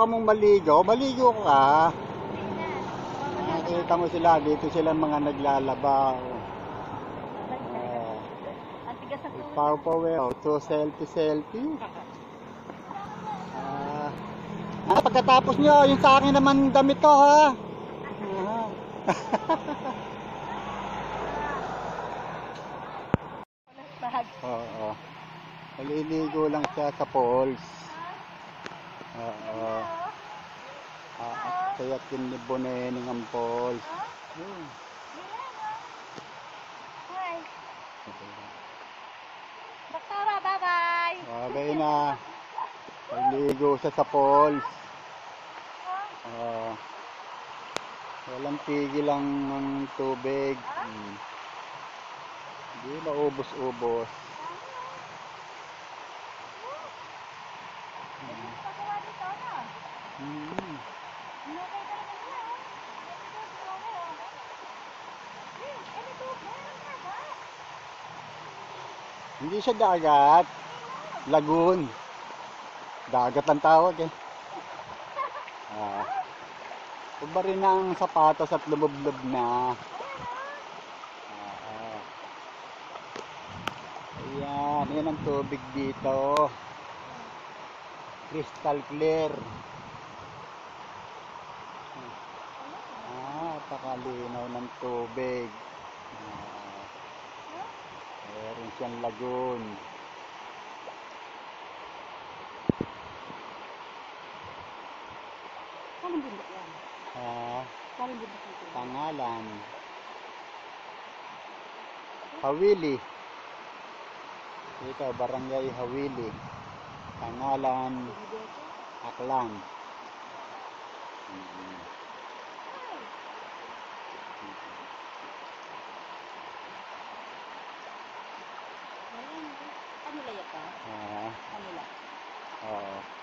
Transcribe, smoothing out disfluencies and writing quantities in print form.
mong maligo, maligo ka. Nakita mo sila, dito sila mga naglalaba. Pau-pau, so selfie. Pagkatapos nyo, yung sa akin naman damit to, ha? Oo. Maliligo lang siya sa falls. Oo. Kaya kinibunening ang falls. Doktora, bye-bye! Bagay na. Maliligo siya sa falls. Walang tigil lang ng tubig. Hindi maubos-ubos. Hindi siya dagat. Lagoon. Dagat ang tawag eh. Iba rin ang sapatos at lumublob na. Ayan, yan ang tubig dito. Crystal clear. Pakalinaw ng tubig. Meron siyang lagoon. Anong bundok yan? Anong bundok yan? Pangalan. Hawili. Ito, Barangay Hawili. Pangalan. Aklan. Ano laya pa? Ano laya? Oo.